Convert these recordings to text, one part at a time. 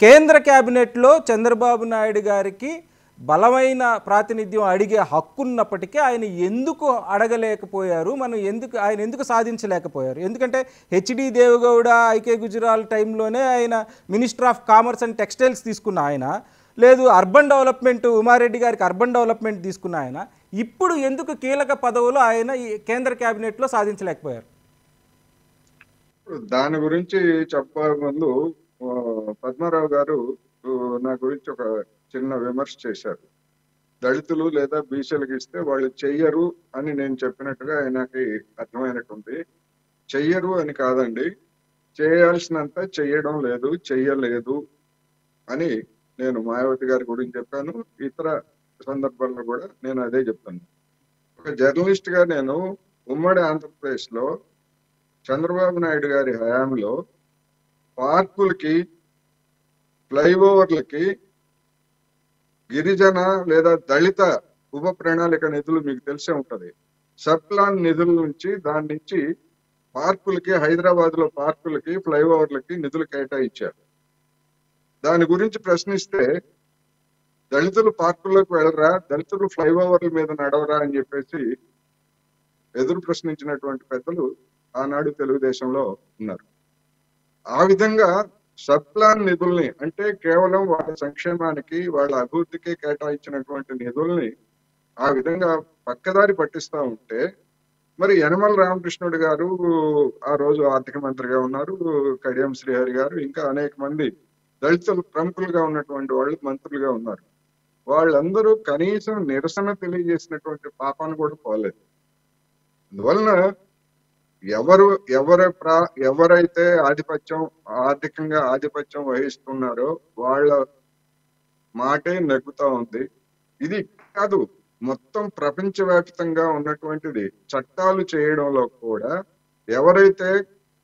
కేంద్ర క్యాబినెట్లో చంద్రబాబు నాయుడు గారికి బలమైన ప్రాతినిధ్యం అడిగే హక్కున్నప్పటికీ ఆయన ఎందుకు అడగలేకపోయారు, ఆయన ఎందుకు సాధించలేకపోయారు? ఎందుకంటే హెచ్డి దేవగౌడ, ఐకే గుజరాల్ టైంలోనే ఆయన minister of commerce and textiles తీసుకున్న ఆయన, లేదు అర్బన్ డెవలప్మెంట్ ఉమారెడ్డి గారికి అర్బన్ డెవలప్మెంట్ తీసుకున్న ఆయన, ఇప్పుడు ఎందుకు కీలక పదవులు ఆయన ఈ కేంద్ర క్యాబినెట్లో సాధించలేకపోయారు? దాని గురించి చెప్పే ముందు పద్మారావు గారు నా గురించి ఒక చిన్న విమర్శ చేశారు. దళితులు లేదా బీసీలకు ఇస్తే వాళ్ళు చెయ్యరు అని నేను చెప్పినట్టుగా ఆయనకి అర్థమైనట్టుంది. చెయ్యరు అని కాదండి, చేయాల్సినంత చెయ్యడం లేదు, చెయ్యలేదు అని నేను మాయావతి గారి గురించి చెప్పాను. ఇతర సందర్భాల్లో కూడా నేను అదే చెప్తాను. ఒక జర్నలిస్ట్ గా నేను ఉమ్మడి ఆంధ్రప్రదేశ్ లో చంద్రబాబు నాయుడు గారి హయాంలో పార్కులకి, ఫ్లైఓవర్లకి, గిరిజన లేదా దళిత ఉప ప్రణాళిక నిధులు మీకు తెలిసే ఉంటది. సబ్ ప్లాన్ నిధుల నుంచి దాని నుంచి పార్కులకి, హైదరాబాద్ లో పార్కులకి, ఫ్లైఓవర్లకి నిధులు కేటాయించారు. దాని గురించి ప్రశ్నిస్తే దళితులు పార్కుల్లోకి వెళ్ళరా, దళితులు ఫ్లైఓవర్ల మీద నడవరా అని చెప్పేసి ఎదురు ప్రశ్నించినటువంటి పెద్దలు ఆనాడు తెలుగుదేశంలో ఉన్నారు. ఆ విధంగా సబ్ ప్లాన్ నిధుల్ని, అంటే కేవలం వాళ్ళ సంక్షేమానికి, వాళ్ళ అభివృద్ధికి కేటాయించినటువంటి నిధుల్ని ఆ విధంగా పక్కదారి పట్టిస్తా ఉంటే, మరి యనమల రామకృష్ణుడు గారు ఆ రోజు ఆర్థిక మంత్రిగా ఉన్నారు, కడియం శ్రీహరి గారు, ఇంకా అనేక మంది దళితులు ప్రముఖులుగా ఉన్నటువంటి వాళ్ళు మంత్రులుగా ఉన్నారు. వాళ్ళందరూ కనీసం నిరసన తెలియజేసినటువంటి పాపాన్ని కూడా పోలేదు. అందువలన ఎవరైతే ఆర్థికంగా ఆధిపత్యం వహిస్తున్నారో వాళ్ళ మాటే నెగ్గుతా ఉంది. ఇది కాదు, మొత్తం ప్రపంచవ్యాప్తంగా ఉన్నటువంటిది. చట్టాలు చేయడంలో కూడా ఎవరైతే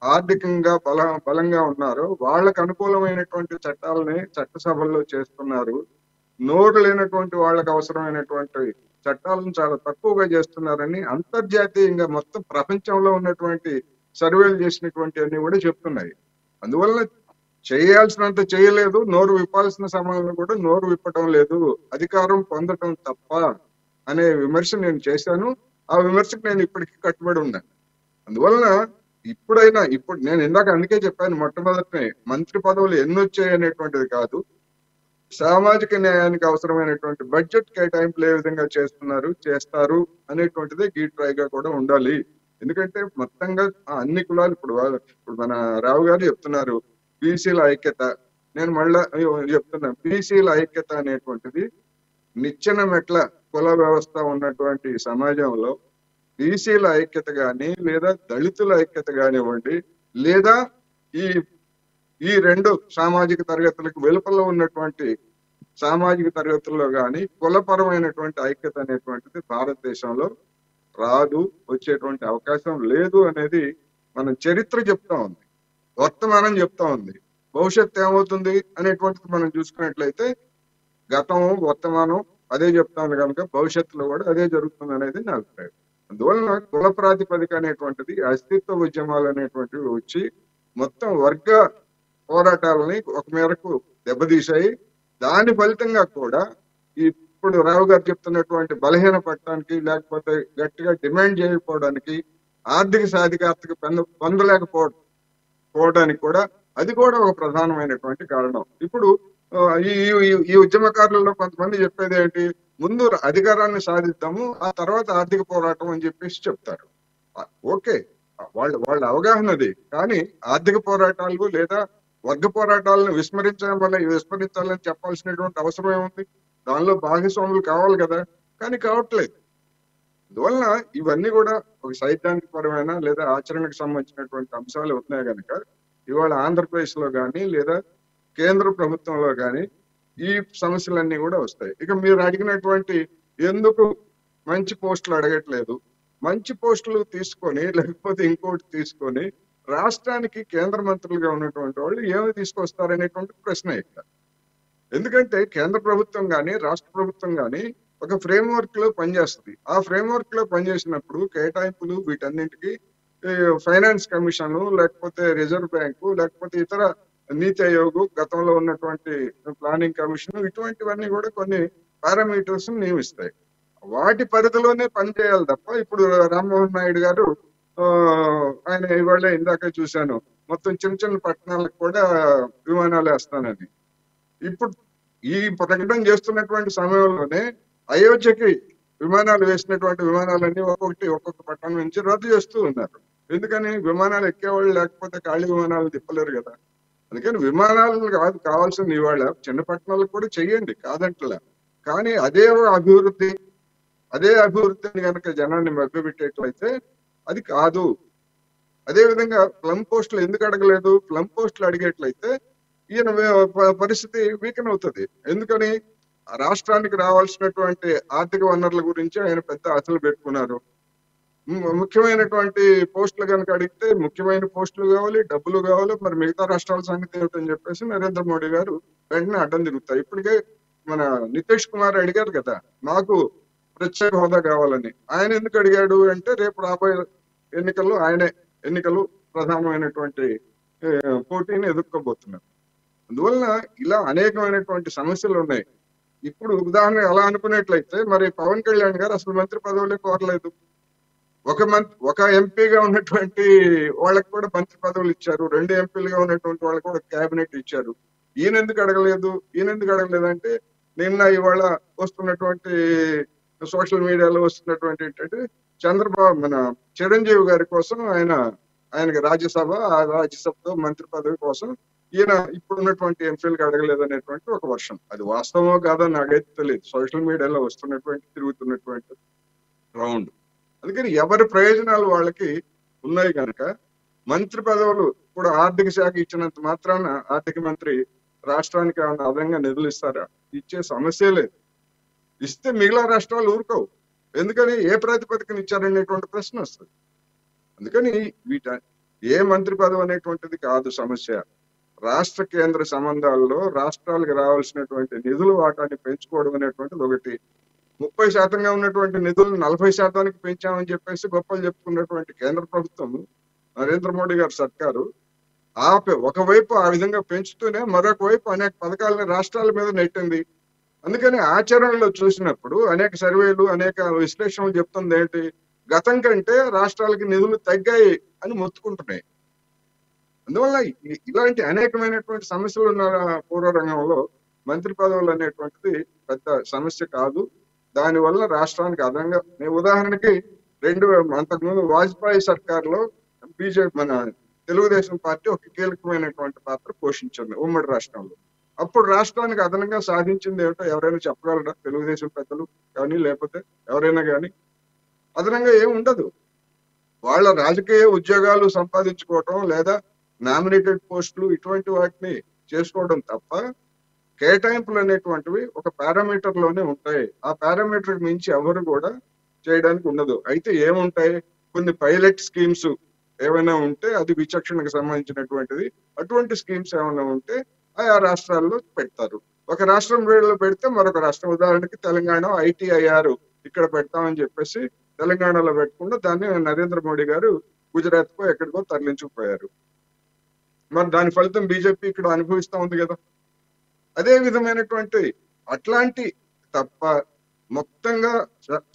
ఆర్థికంగా బలంగా ఉన్నారో వాళ్ళకు అనుకూలమైనటువంటి చట్టాలని చట్టసభల్లో చేస్తున్నారు. నోరు లేనటువంటి వాళ్ళకు అవసరమైనటువంటి చట్టాలను చాలా తక్కువగా చేస్తున్నారని అంతర్జాతీయంగా మొత్తం ప్రపంచంలో ఉన్నటువంటి సర్వేలు చేసినటువంటి అన్ని కూడా చెప్తున్నాయి. అందువల్ల చేయాల్సినంత చేయలేదు, నోరు విప్పాల్సిన సమయంలో కూడా నోరు విప్పటం లేదు, అధికారం పొందటం తప్ప అనే విమర్శ నేను చేశాను. ఆ విమర్శకు నేను ఇప్పటికీ కట్టుబడి ఉన్నాను. అందువలన ఇప్పుడు నేను ఇందాక అందుకే చెప్పాను, మొట్టమొదటి మంత్రి పదవులు ఎన్ని వచ్చాయి అనేటువంటిది కాదు, సామాజిక న్యాయానికి అవసరమైనటువంటి బడ్జెట్ కేటాయింపులు ఏ విధంగా చేస్తారు అనేటువంటిదే గీట్రాయిగా కూడా ఉండాలి. ఎందుకంటే మొత్తంగా అన్ని కులాలు ఇప్పుడు మన రావు గారు చెప్తున్నారు బీసీల ఐక్యత. నేను మళ్ళా చెప్తున్నా, బీసీల ఐక్యత అనేటువంటిది నిచ్చెన మెట్ల కుల వ్యవస్థ ఉన్నటువంటి సమాజంలో బీసీల ఐక్యత గాని, లేదా దళితుల ఐక్యత కానివ్వండి, లేదా ఈ రెండు సామాజిక తరగతులకు వెలుపల ఉన్నటువంటి సామాజిక తరగతుల్లో కానీ కులపరమైనటువంటి ఐక్యత అనేటువంటిది భారతదేశంలో రాదు, వచ్చేటువంటి అవకాశం లేదు అనేది మనం చరిత్ర చెప్తా ఉంది, వర్తమానం చెప్తా ఉంది. భవిష్యత్తు ఏమవుతుంది అనేటువంటిది మనం చూసుకున్నట్లయితే గతం వర్తమానం అదే చెప్తా ఉంది కనుక భవిష్యత్తులో కూడా అదే జరుగుతుంది అనేది నా అభిప్రాయం. అందువలన కుల ప్రాతిపదిక అనేటువంటిది, అస్తిత్వ ఉద్యమాలు అనేటువంటివి వచ్చి మొత్తం వర్గ పోరాటాలని ఒక మేరకు దెబ్బతీశాయి. దాని ఫలితంగా కూడా ఇప్పుడు రావు గారు చెప్తున్నటువంటి బలహీన పట్టడానికి, లేకపోతే గట్టిగా డిమాండ్ చేయకపోవడానికి, ఆర్థిక సాధికారతకు పొందలేకపోవడానికి కూడా అది కూడా ఒక ప్రధానమైనటువంటి కారణం. ఇప్పుడు ఈ ఉద్యమకారులలో కొంతమంది చెప్పేది ఏంటి, ముందు అధికారాన్ని సాధిద్దాము, ఆ తర్వాత ఆర్థిక పోరాటం అని చెప్పేసి చెప్తారు. ఓకే, వాళ్ళ అవగాహనది. కానీ ఆర్థిక పోరాటాలు లేదా వర్గ పోరాటాలను విస్మరించాలని చెప్పాల్సినటువంటి అవసరం ఏముంది? దానిలో భాగస్వాములు కావాలి కదా, కానీ కావట్లేదు. అందువలన ఇవన్నీ కూడా ఒక సైద్ధాంతిక పరమైన లేదా ఆచరణకు సంబంధించినటువంటి అంశాలు ఉన్నాయి కనుక ఇవాళ ఆంధ్రప్రదేశ్ లో కానీ లేదా కేంద్ర ప్రభుత్వంలో కానీ ఈ సమస్యలన్నీ కూడా వస్తాయి. ఇక మీరు అడిగినటువంటి ఎందుకు మంచి పోస్టులు అడగట్లేదు, మంచి పోస్టులు తీసుకొని లేకపోతే ఇంకోటి తీసుకొని రాష్ట్రానికి కేంద్ర మంత్రులుగా ఉన్నటువంటి వాళ్ళు ఏమి తీసుకొస్తారనేటువంటి ప్రశ్న ఇక్కడ. ఎందుకంటే కేంద్ర ప్రభుత్వం కానీ రాష్ట్ర ప్రభుత్వం కానీ ఒక ఫ్రేమ్వర్క్ లో పనిచేస్తుంది. ఆ ఫ్రేమ్వర్క్ లో పనిచేసినప్పుడు కేటాయింపులు వీటన్నింటికి ఫైనాన్స్ కమిషన్, లేకపోతే రిజర్వ్ బ్యాంకు, లేకపోతే ఇతర నీతి ఆయోగ్, గతంలో ఉన్నటువంటి ప్లానింగ్ కమిషన్, ఇటువంటివన్నీ కూడా కొన్ని పారామీటర్స్ నియమిస్తాయి. వాటి పరిధిలోనే పనిచేయాలి తప్ప ఇప్పుడు రామ్మోహన్ నాయుడు గారు ఆ, ఆయన ఇవాళ ఇందాక చూశాను, మొత్తం చిన్న చిన్న పట్టణాలకు కూడా విమానాలు వేస్తానని. ఇప్పుడు ఈ ప్రకటన చేస్తున్నటువంటి సమయంలోనే అయోధ్యకి విమానాలు వేసినటువంటి విమానాలన్నీ ఒక్కొక్క పట్టణం నుంచి రద్దు చేస్తూ ఉన్నారు. ఎందుకని? విమానాలు ఎక్కేవాళ్ళు లేకపోతే ఖాళీ విమానాలు తిప్పలేరు కదా. అందుకని విమానాలు కాదు కావాల్సింది, ఇవాళ చిన్న పట్టణాలకు కూడా చెయ్యండి, కాదంటలే. కానీ అదే అభివృద్ధిని కనుక జనాన్ని మభ్యపెట్టేట్లయితే అది కాదు. అదే విధంగా ప్లమ్ పోస్టులు ఎందుకు అడగలేదు? ప్లమ్ పోస్టులు అడిగేట్లయితే ఈయన పరిస్థితి వీకెన్ అవుతుంది. ఎందుకని? రాష్ట్రానికి రావాల్సినటువంటి ఆర్థిక వనరుల గురించి ఆయన పెద్ద ఆశలు పెట్టుకున్నారు. ముఖ్యమైనటువంటి పోస్టులు కనుక అడిగితే ముఖ్యమైన పోస్టులు కావాలి, డబ్బులు కావాలి, మరి మిగతా రాష్ట్రాల సంగతి ఏమిటని చెప్పేసి నరేంద్ర మోడీ గారు వెంటనే అడ్డం తిరుగుతారు. ఇప్పటికే మన నితీష్ కుమార్ అడిగారు కదా, నాకు ప్రత్యేక హోదా కావాలని. ఆయన ఎందుకు అడిగాడు అంటే రేపు రాబోయే ఎన్నికల్లో ఆయనే ఎన్నికలు ప్రధానమైనటువంటి పోటీని ఎదుర్కోబోతున్నారు. అందువలన ఇలా అనేకమైనటువంటి సమస్యలు ఉన్నాయి. ఇప్పుడు ఉదాహరణ ఎలా అనుకునేట్లయితే మరి పవన్ కళ్యాణ్ గారు అసలు మంత్రి పదవులే కోరలేదు. ఒక ఎంపీగా ఉన్నటువంటి వాళ్ళకి కూడా మంత్రి పదవులు ఇచ్చారు, 2 ఎంపీలుగా ఉన్నటువంటి వాళ్ళకి కూడా క్యాబినెట్ ఇచ్చారు. ఈయన ఎందుకు అడగలేదంటే నిన్న ఇవాళ వస్తున్నటువంటి సోషల్ మీడియాలో వస్తున్నటువంటి ఏంటంటే మన చిరంజీవి గారి కోసం ఆయనకి రాజ్యసభతో మంత్రి పదవి కోసం ఈయన ఇప్పుడున్నటువంటి ఎంపీలకు అడగలేదనేటువంటి ఒక వర్షం. అది వాస్తవమో కాదో నాకైతే తెలియదు. సోషల్ మీడియాలో తిరుగుతున్నటువంటి రౌండ్. అందుకని ఎవరి ప్రయోజనాలు వాళ్ళకి ఉన్నాయి కనుక మంత్రి పదవులు ఇప్పుడు ఆర్థిక శాఖ ఇచ్చినంత మాత్రాన ఆర్థిక మంత్రి రాష్ట్రానికి ఏమైనా అదనంగా నిధులు ఇస్తారా? ఇచ్చే సమస్య లేదు. ఇస్తే మిగిలిన రాష్ట్రాలు ఊరుకోవు. ఎందుకని? ఏ ప్రాతిపదికన ఇచ్చారనేటువంటి ప్రశ్న వస్తుంది. అందుకని ఏ మంత్రి పదవి అనేటువంటిది కాదు సమస్య. రాష్ట్ర కేంద్ర సంబంధాల్లో రాష్ట్రాలకు రావాల్సినటువంటి నిధుల వాటాన్ని పెంచుకోవడం అనేటువంటిది ఒకటి. 30% ఉన్నటువంటి నిధులను 40% పెంచామని చెప్పేసి గొప్పలు చెప్పుకున్నటువంటి కేంద్ర ప్రభుత్వం, నరేంద్ర మోడీ గారి సర్కారు ఒకవైపు ఆ విధంగా పెంచుతూనే మరొక వైపు అనేక పథకాలను రాష్ట్రాల మీద నెట్టింది. అందుకని ఆచరణలో చూసినప్పుడు అనేక సర్వేలు, అనేక విశ్లేషణలు చెప్తుంది ఏంటి? గతం కంటే రాష్ట్రాలకి నిధులు తగ్గాయి అని మొత్తుకుంటున్నాయి. అందువల్ల ఇలాంటి అనేకమైనటువంటి సమస్యలు ఉన్న పూర్వ రంగంలో మంత్రి పదవులు అనేటువంటిది పెద్ద సమస్య కాదు. దానివల్ల రాష్ట్రానికి అదనంగా, ఉదాహరణకి అంతకుముందు వాజ్పేయి సర్కార్లో బీజేపీ మన తెలుగుదేశం పార్టీ ఒక కీలకమైనటువంటి పాత్ర పోషించింది ఉమ్మడి రాష్ట్రంలో. అప్పుడు రాష్ట్రానికి అదనంగా సాధించింది ఏమిటో ఎవరైనా చెప్పగలరా? తెలుగుదేశం పెద్దలు కానీ లేకపోతే ఎవరైనా కానీ అదనంగా ఏమి ఉండదు. వాళ్ళ రాజకీయ ఉద్యోగాలు సంపాదించుకోవటం లేదా నామినేటెడ్ పోస్టులు ఇటువంటి వాటిని చేసుకోవడం తప్ప కేటాయింపులు అనేటువంటివి ఒక పారామీటర్ లోనే ఉంటాయి. ఆ పారామీటర్ మించి ఎవరు కూడా చేయడానికి ఉండదు. అయితే ఏముంటాయి? కొన్ని పైలట్ స్కీమ్స్ ఏమైనా ఉంటే అది విచక్షణకు సంబంధించినటువంటిది. అటువంటి స్కీమ్స్ ఏమైనా ఉంటే ఆయా రాష్ట్రాల్లో పెడతారు. ఒక రాష్ట్రం వేళలో పెడితే మరొక రాష్ట్రం, ఉదాహరణకి తెలంగాణ ITIR ఇక్కడ పెడతామని చెప్పేసి తెలంగాణలో పెట్టకుండా దాన్ని నరేంద్ర మోడీ గారు గుజరాత్ కో ఎక్కడికో తరలించుకుపోయారు. మరి దాని ఫలితం బీజేపీ ఇక్కడ అనుభవిస్తా ఉంది కదా. అదే విధమైనటువంటి అట్లాంటి తప్ప మొత్తంగా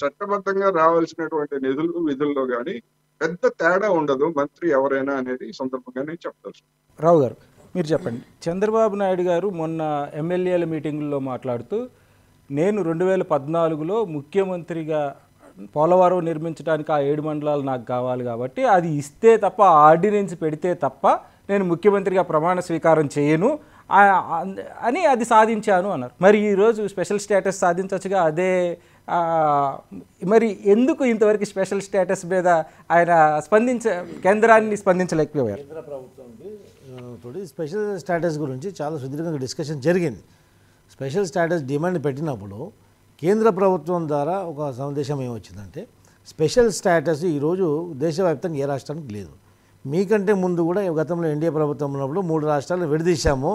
చట్టబద్ధంగా రావాల్సినటువంటి నిధులు విధుల్లో కానీ పెద్ద తేడా ఉండదు మంత్రి ఎవరైనా అనేది ఈ సందర్భంగా నేను చెప్తాను. రావు గారు మీరు చెప్పండి. చంద్రబాబు నాయుడు గారు మొన్న ఎమ్మెల్యేల మీటింగుల్లో మాట్లాడుతూ నేను 2014లో ముఖ్యమంత్రిగా పోలవరం నిర్మించడానికి ఆ 7 మండలాలు నాకు కావాలి కాబట్టి అది ఇస్తే తప్ప, ఆర్డినెన్స్ పెడితే తప్ప నేను ముఖ్యమంత్రిగా ప్రమాణ స్వీకారం చేయను అని అది సాధించాను అన్నారు. మరి ఈరోజు స్పెషల్ స్టేటస్ సాధించవచ్చుగా. అదే మరి ఎందుకు ఇంతవరకు స్పెషల్ స్టేటస్ మీద ఆయన కేంద్రాన్ని స్పందించలేకపోయారు? కేంద్ర ప్రభుత్వంకి స్పెషల్ స్టేటస్ గురించి చాలా సుదీర్ఘంగా డిస్కషన్ జరిగింది. స్పెషల్ స్టేటస్ డిమాండ్ పెట్టినప్పుడు కేంద్ర ప్రభుత్వం ద్వారా ఒక సందేశం ఏమొచ్చిందంటే స్పెషల్ స్టేటస్ ఈరోజు దేశవ్యాప్తంగా ఏ రాష్ట్రానికి లేదు. మీకంటే ముందు కూడా గతంలో ఎన్డీఏ ప్రభుత్వం ఉన్నప్పుడు 3 రాష్ట్రాలను విడదీశాము.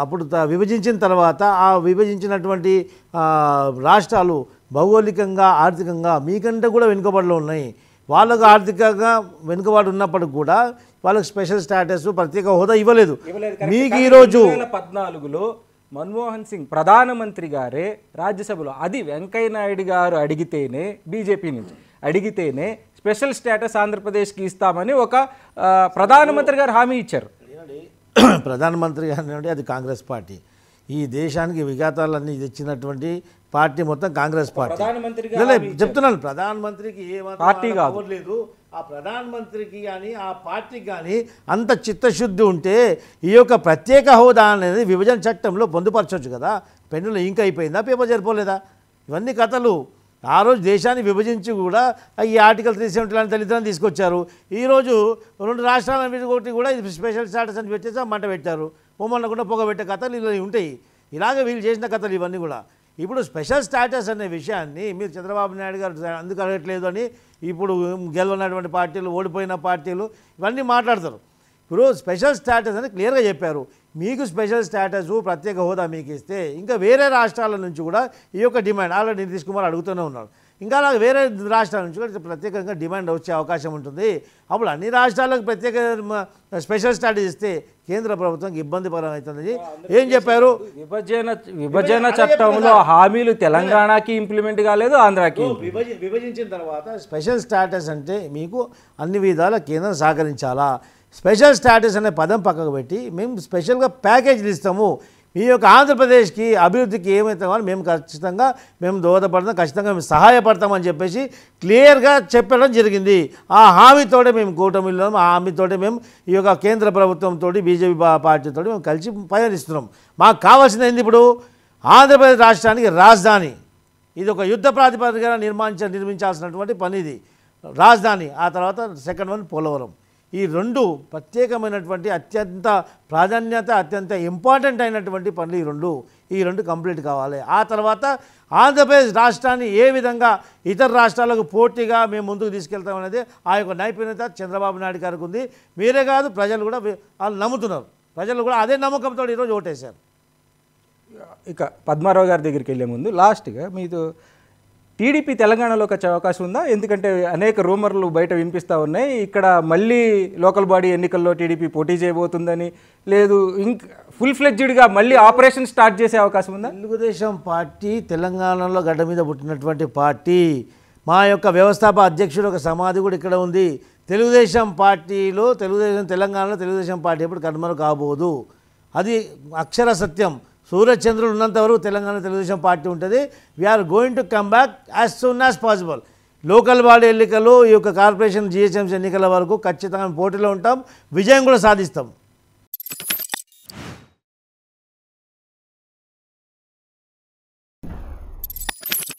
అప్పుడు విభజించిన తర్వాత ఆ విభజించినటువంటి రాష్ట్రాలు భౌగోళికంగా ఆర్థికంగా మీకంటే కూడా వెనుకబడిలో ఉన్నాయి. వాళ్ళకు ఆర్థికంగా వెనుకబాటు ఉన్నప్పటికి కూడా వాళ్ళకి స్పెషల్ స్టాటస్ ప్రత్యేక హోదా ఇవ్వలేదు. మీకు ఈరోజు 2014లో మన్మోహన్ సింగ్ ప్రధానమంత్రి గారే రాజ్యసభలో అది వెంకయ్య నాయుడు గారు అడిగితేనే బీజేపీ నుంచి అడిగితేనే స్పెషల్ స్టేటస్ ఆంధ్రప్రదేశ్కి ఇస్తామని ఒక ప్రధానమంత్రి గారు హామీ ఇచ్చారు. ప్రధానమంత్రి గారు అది కాంగ్రెస్ పార్టీ, ఈ దేశానికి విఘాతాలన్నీ తెచ్చినటువంటి పార్టీ మొత్తం కాంగ్రెస్ పార్టీ. చెప్తున్నాను, ప్రధానమంత్రికి పార్టీ లేదు. ఆ ప్రధానమంత్రికి కానీ ఆ పార్టీకి కానీ అంత చిత్తశుద్ధి ఉంటే ఈ యొక్క ప్రత్యేక హోదా అనేది విభజన చట్టంలో పొందుపరచవచ్చు కదా. పెన్నులో ఇంక అయిపోయిందా, పేపర్ సరిపోలేదా? ఇవన్నీ కథలు. ఆ రోజు దేశాన్ని విభజించి కూడా ఈ ఆర్టికల్ 370 లాంటి దళితులను తీసుకొచ్చారు. ఈరోజు 2 రాష్ట్రాలను ఒకటి కూడా ఇది స్పెషల్ స్టాటస్ అని పెట్టేసి మంట పెట్టారు. పొమ్మనకుండా పొగబెట్టే కథలు ఇలా ఉంటాయి. ఇలాగే వీళ్ళు చేసిన కథలు ఇవన్నీ కూడా. ఇప్పుడు స్పెషల్ స్టాటస్ అనే విషయాన్ని మీరు చంద్రబాబు నాయుడు గారు అందుకు అడగట్లేదు అని ఇప్పుడు గెలవనటువంటి పార్టీలు, ఓడిపోయిన పార్టీలు ఇవన్నీ మాట్లాడతారు. ఇప్పుడు స్పెషల్ స్టాటస్ అని క్లియర్గా చెప్పారు. మీకు స్పెషల్ స్టాటస్ ప్రత్యేక హోదా మీకు ఇస్తే ఇంకా వేరే రాష్ట్రాల నుంచి కూడా ఈ యొక్క డిమాండ్ ఆల్రెడీ నితీష్ కుమార్ అడుగుతూనే ఉన్నాడు. ఇంకా అలా వేరే రాష్ట్రాల నుంచి కూడా ప్రత్యేకంగా డిమాండ్ వచ్చే అవకాశం ఉంటుంది. అప్పుడు అన్ని రాష్ట్రాలకు ప్రత్యేక స్పెషల్ స్టాటస్ ఇస్తే కేంద్ర ప్రభుత్వానికి ఇబ్బంది పరమవుతుంది. ఏం చెప్పారు? విభజన చట్టంలో హామీలు తెలంగాణకి ఇంప్లిమెంట్ కాలేదు, ఆంధ్రాకి. విభజించిన తర్వాత స్పెషల్ స్టాటస్ అంటే మీకు అన్ని విధాల కేంద్రం సహకరించాలా. స్పెషల్ స్టాటస్ అనే పదం పక్కకు పెట్టి మేము స్పెషల్గా ప్యాకేజీలు ఇస్తాము, మీ యొక్క ఆంధ్రప్రదేశ్కి అభివృద్ధికి ఏమైతే కావాలో మేము ఖచ్చితంగా దోహదపడతాం, ఖచ్చితంగా మేము సహాయపడతామని చెప్పేసి క్లియర్గా చెప్పడం జరిగింది. ఆ హామీతోటే మేము కూటమిలో ఆ హామీతోటే మేము ఈ యొక్క కేంద్ర ప్రభుత్వంతో బీజేపీ పార్టీతో మేము కలిసి పయనిస్తున్నాం. మాకు కావాల్సింది ఏంది? ఇప్పుడు ఆంధ్రప్రదేశ్ రాష్ట్రానికి రాజధాని, ఇది ఒక యుద్ధ ప్రాతిపదికన నిర్మించాల్సినటువంటి పని. ఇది రాజధాని, ఆ తర్వాత సెకండ్ వన్ పోలవరం. ఈ 2 ప్రత్యేకమైనటువంటి అత్యంత ప్రాధాన్యత, అత్యంత ఇంపార్టెంట్ అయినటువంటి పనులు ఈ రెండు కంప్లీట్ కావాలి. ఆ తర్వాత ఆంధ్రప్రదేశ్ రాష్ట్రాన్ని ఏ విధంగా ఇతర రాష్ట్రాలకు పోటీగా మేము ముందుకు తీసుకెళ్తామనేది ఆ యొక్క నైపుణ్యత చంద్రబాబు నాయుడు గారికి ఉంది. మీరే కాదు, ప్రజలు కూడా వాళ్ళు నమ్ముతున్నారు. ప్రజలు కూడా అదే నమ్మకంతో ఈరోజు ఓటేశారు. ఇక పద్మారావు గారి దగ్గరికి వెళ్ళే ముందు లాస్ట్గా మీతో టీడీపీ తెలంగాణలోకి వచ్చే అవకాశం ఉందా? ఎందుకంటే అనేక రూమర్లు బయట వినిపిస్తూ ఉన్నాయి. ఇక్కడ మళ్ళీ లోకల్ బాడీ ఎన్నికల్లో టీడీపీ పోటీ చేయబోతుందని, లేదు ఇంకా ఫుల్ ఫ్లెడ్జ్డ్గా మళ్ళీ ఆపరేషన్ స్టార్ట్ చేసే అవకాశం ఉందా? తెలుగుదేశం పార్టీ తెలంగాణలో గడ్డ మీద పుట్టినటువంటి పార్టీ. మా యొక్క వ్యవస్థాపక అధ్యక్షుడు ఒక సమాధి కూడా ఇక్కడ ఉంది. తెలుగుదేశం పార్టీలో తెలంగాణలో తెలుగుదేశం పార్టీ ఎప్పుడు కనుమరు కాబోదు, అది అక్షర సత్యం. సూర్యచంద్రులు ఉన్నంత వరకు తెలంగాణ తెలుగుదేశం పార్టీ ఉంటుంది. We're going to come back as soon as possible. Local body ఎన్నికలు, ఈ యొక్క కార్పొరేషన్, జిహెచ్ఎంసీ ఎన్నికల వరకు ఖచ్చితంగా పోటీలో ఉంటాం, విజయం కూడా సాధిస్తాం.